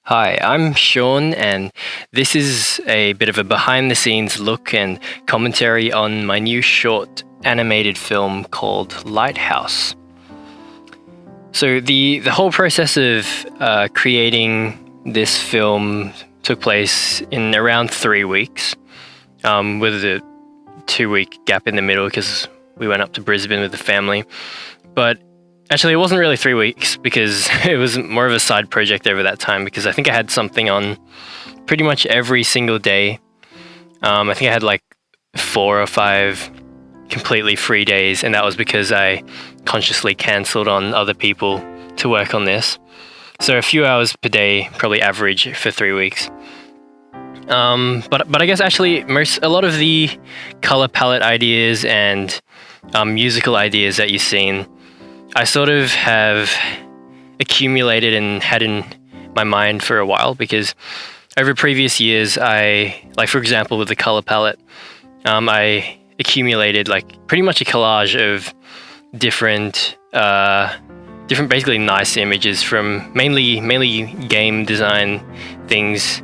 Hi, I'm Sean, and this is a bit of a behind the scenes look and commentary on my new short animated film called Lighthouse. So, the whole process of creating this film took place in around 3 weeks, with a 2 week gap in the middle because we went up to Brisbane with the family. But actually, it wasn't really 3 weeks because it was more of a side project over that time because I think I had something on pretty much every single day. I think I had like 4 or 5 completely free days, and that was because I consciously cancelled on other people to work on this. So a few hours per day, probably average for 3 weeks. But I guess actually a lot of the color palette ideas and musical ideas that you've seen, I sort of have accumulated and had in my mind for a while because over previous years, for example, with the color palette, I accumulated like pretty much a collage of different basically nice images from mainly game design things,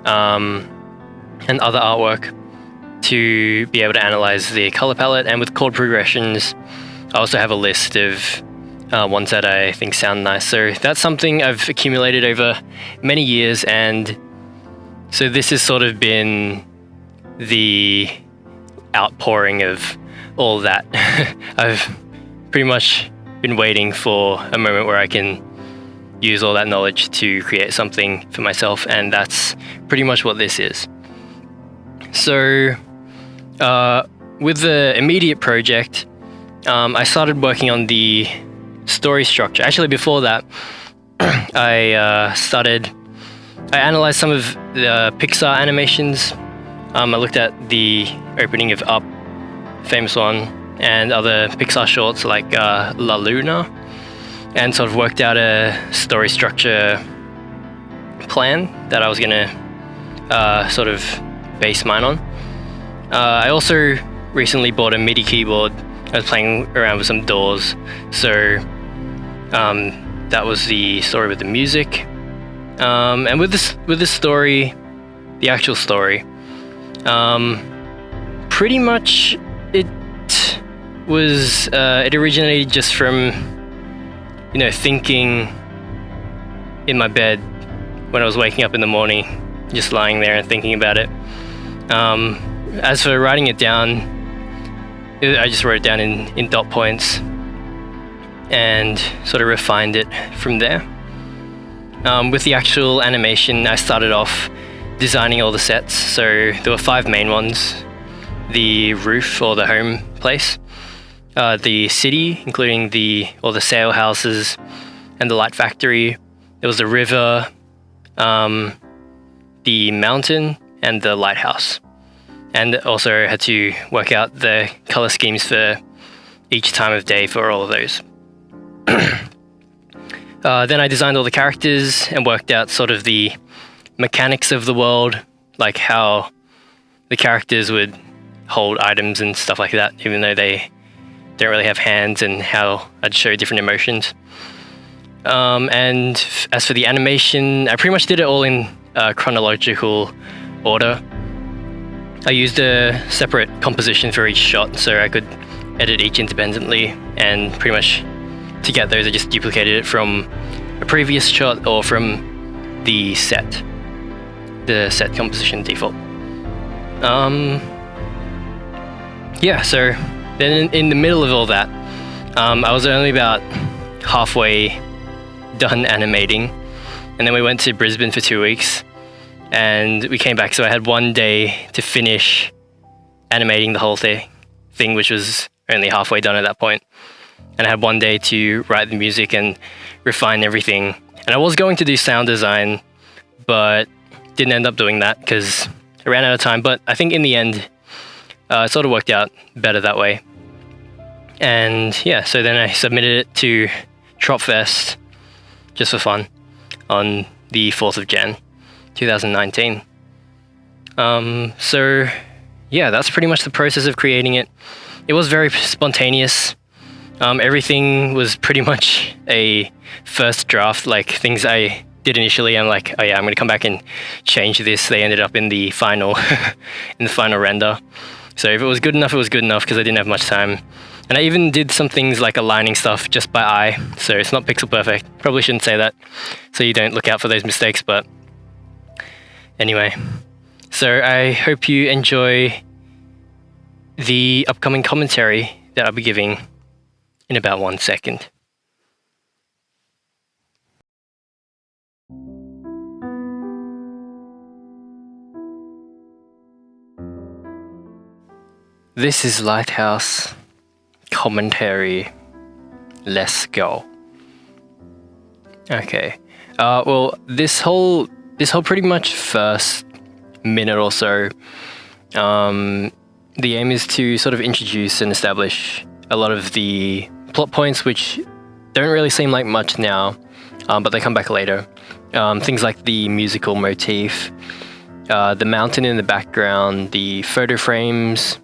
and other artwork to be able to analyze the color palette. And with chord progressions, I also have a list of ones that I think sound nice. So that's something I've accumulated over many years, and so this has sort of been the outpouring of all that. I've pretty much been waiting for a moment where I can use all that knowledge to create something for myself, and that's pretty much what this is. So with the immediate project, I started working on the story structure. Actually, before that, I analyzed some of the Pixar animations. I looked at the opening of Up, famous one, and other Pixar shorts like La Luna, and sort of worked out a story structure plan that I was going to sort of base mine on. I also recently bought a MIDI keyboard. I was playing around with some doors, so that was the story with the music. And with the story, the actual story, pretty much it originated just from thinking in my bed when I was waking up in the morning, just lying there and thinking about it. As for writing it down, I just wrote it down in dot points and sort of refined it from there. With the actual animation, I started off designing all the sets. So there were 5 main ones: the roof or the home place, the city, including all the sail houses and the light factory. There was the river, the mountain, and the lighthouse. And also had to work out the color schemes for each time of day for all of those. Then I designed all the characters and worked out sort of the mechanics of the world, like how the characters would hold items and stuff like that, even though they don't really have hands, and how I'd show different emotions. And as for the animation, I pretty much did it all in chronological order. I used a separate composition for each shot, so I could edit each independently, and pretty much to get those, I just duplicated it from a previous shot or from the set composition default. So then in the middle of all that, I was only about halfway done animating, and then we went to Brisbane for 2 weeks, and we came back, so I had 1 day to finish animating the whole thing, which was only halfway done at that point. And I had 1 day to write the music and refine everything. And I was going to do sound design, but didn't end up doing that because I ran out of time. But I think in the end, it sort of worked out better that way. And yeah, so then I submitted it to Tropfest just for fun on the 4th of Jan, 2019. So yeah, that's pretty much the process of creating it. It was very spontaneous. Everything was pretty much a first draft, like things I did initially. I'm like, oh yeah, I'm going to come back and change this. They ended up in the final in the final render. So if it was good enough, it was good enough because I didn't have much time. And I even did some things like aligning stuff just by eye, so it's not pixel perfect. Probably shouldn't say that, so you don't look out for those mistakes, but anyway. So I hope you enjoy the upcoming commentary that I'll be giving in about 1 second. This is Lighthouse commentary. Let's go. Okay. Well, this whole pretty much first minute or so, the aim is to sort of introduce and establish a lot of the plot points which don't really seem like much now, but they come back later. Things like the musical motif, the mountain in the background, the photo frames,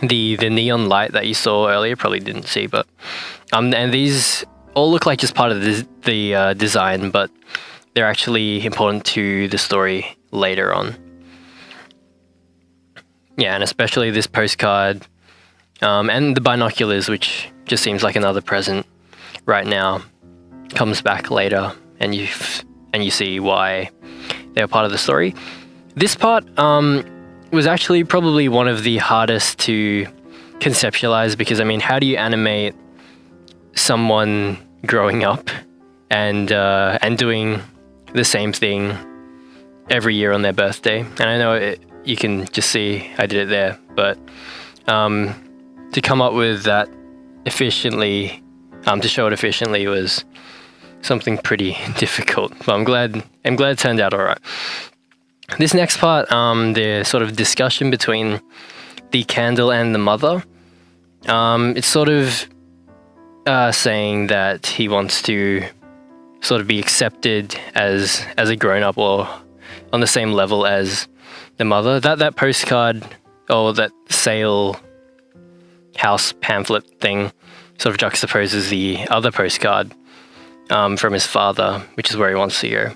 the neon light that you saw earlier, probably didn't see, but and these all look like just part of the design, but they're actually important to the story later on. Yeah, and especially this postcard, and the binoculars, which just seems like another present right now, comes back later, and you see why they're part of the story. This part was actually probably one of the hardest to conceptualize, because I mean, how do you animate someone growing up and doing the same thing every year on their birthday? And I know you can just see I did it there, but to come up with that efficiently, to show it efficiently, was something pretty difficult. But I'm glad it turned out all right. This next part, the sort of discussion between the candle and the mother, it's sort of saying that he wants to sort of be accepted as a grown-up, or on the same level as the mother. That postcard, or that sale house pamphlet thing, sort of juxtaposes the other postcard from his father, which is where he wants to go,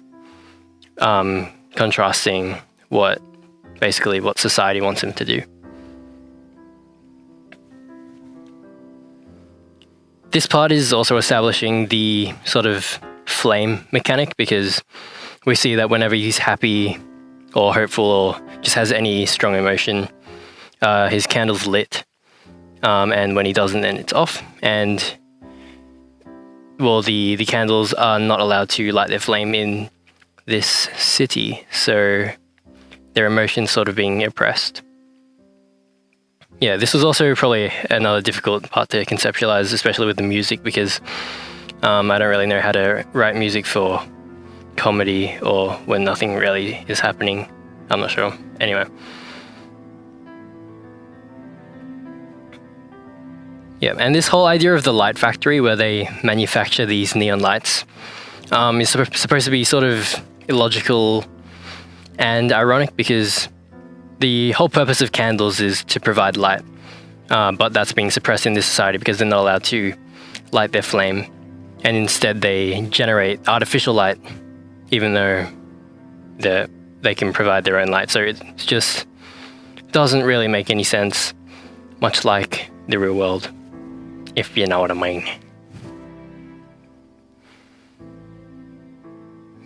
contrasting what society wants him to do. This part is also establishing the sort of flame mechanic, because we see that whenever he's happy or hopeful or just has any strong emotion, his candle's lit, and when he doesn't, then it's off. And well, the candles are not allowed to light their flame in this city, so their emotions sort of being oppressed. Yeah, this was also probably another difficult part to conceptualize, especially with the music, because I don't really know how to write music for comedy or when nothing really is happening. I'm not sure. Anyway. Yeah, and this whole idea of the light factory where they manufacture these neon lights is supposed to be sort of illogical and ironic, because the whole purpose of candles is to provide light, but that's being suppressed in this society because they're not allowed to light their flame, and instead they generate artificial light, even though they can provide their own light. So it just doesn't really make any sense, much like the real world, if you know what I mean.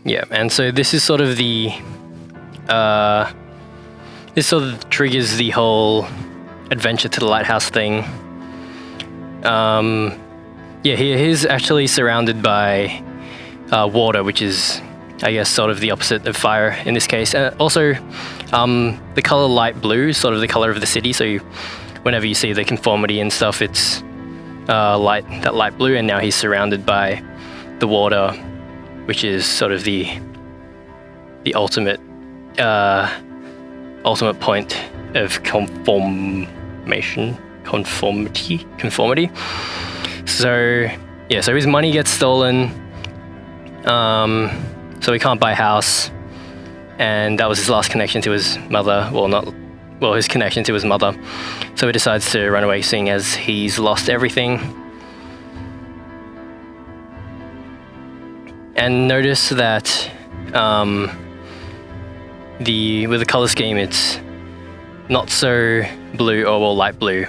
Yeah, and so this is sort of this sort of triggers the whole adventure to the lighthouse thing. Yeah, he's actually surrounded by water, which is, I guess, sort of the opposite of fire in this case. And also, the color light blue is sort of the color of the city. So whenever you see the conformity and stuff, it's that light blue. And now he's surrounded by the water, which is sort of the ultimate point of conformity. So yeah, so his money gets stolen, so he can't buy a house, and that was his last connection to his mother. His connection to his mother. So he decides to run away, seeing as he's lost everything. And notice that with the color scheme, it's not so blue or light blue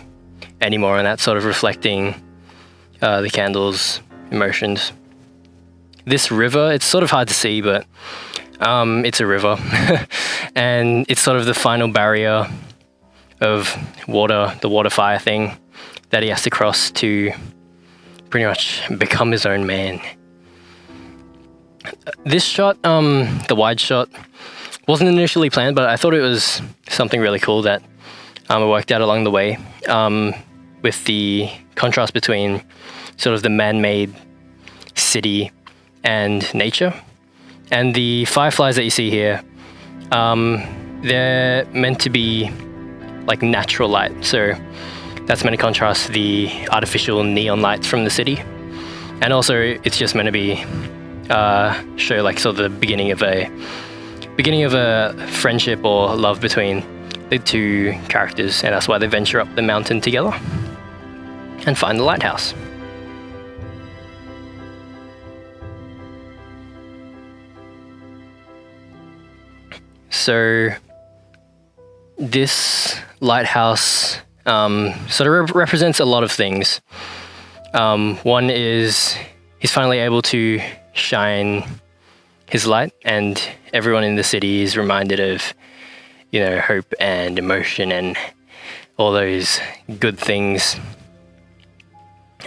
anymore, and that's sort of reflecting the candle's emotions. This river, it's sort of hard to see, but it's a river. And it's sort of the final barrier of water, the water fire thing that he has to cross to pretty much become his own man. This shot, the wide shot, wasn't initially planned, but I thought it was something really cool that it worked out along the way, with the contrast between sort of the man-made city and nature. And the fireflies that you see here, they're meant to be like natural light, so that's meant to contrast the artificial neon lights from the city. And also it's just meant to be show like sort of the beginning of a friendship or love between the two characters, and that's why they venture up the mountain together and find the lighthouse. So this lighthouse sort of represents a lot of things. One is he's finally able to shine his light, and everyone in the city is reminded of, you know, hope and emotion and all those good things.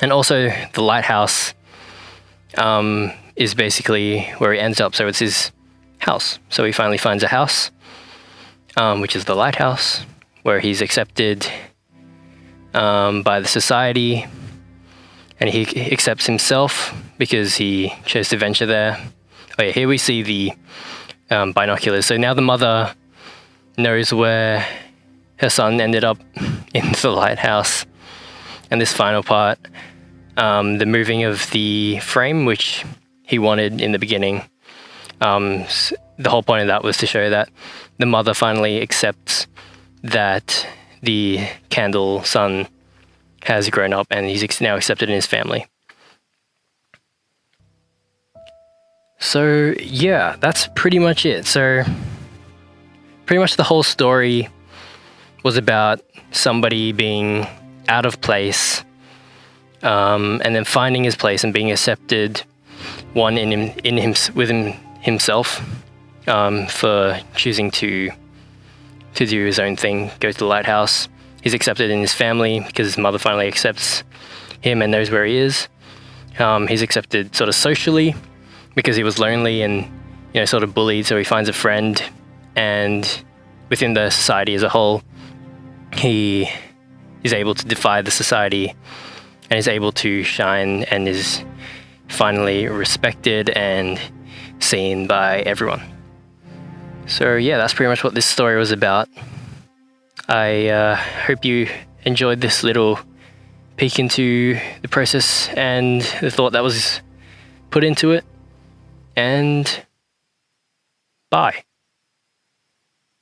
And also the lighthouse is basically where he ends up, so it's his house. So he finally finds a house, which is the lighthouse, where he's accepted by the society, and he accepts himself because he chose to venture there. Oh yeah, here we see the binoculars. So now the mother knows where her son ended up in the lighthouse. And this final part, the moving of the frame, which he wanted in the beginning, the whole point of that was to show that the mother finally accepts that the candle son has grown up and he's now accepted in his family. So yeah, that's pretty much it. So pretty much the whole story was about somebody being out of place, and then finding his place and being accepted, one within himself, for choosing to do his own thing, go to the lighthouse. He's accepted in his family because his mother finally accepts him and knows where he is. He's accepted sort of socially because he was lonely and, you know, sort of bullied, so he finds a friend, and within the society as a whole, he is able to defy the society and is able to shine and is finally respected and seen by everyone. So yeah, that's pretty much what this story was about. I hope you enjoyed this little peek into the process and the thought that was put into it, and bye.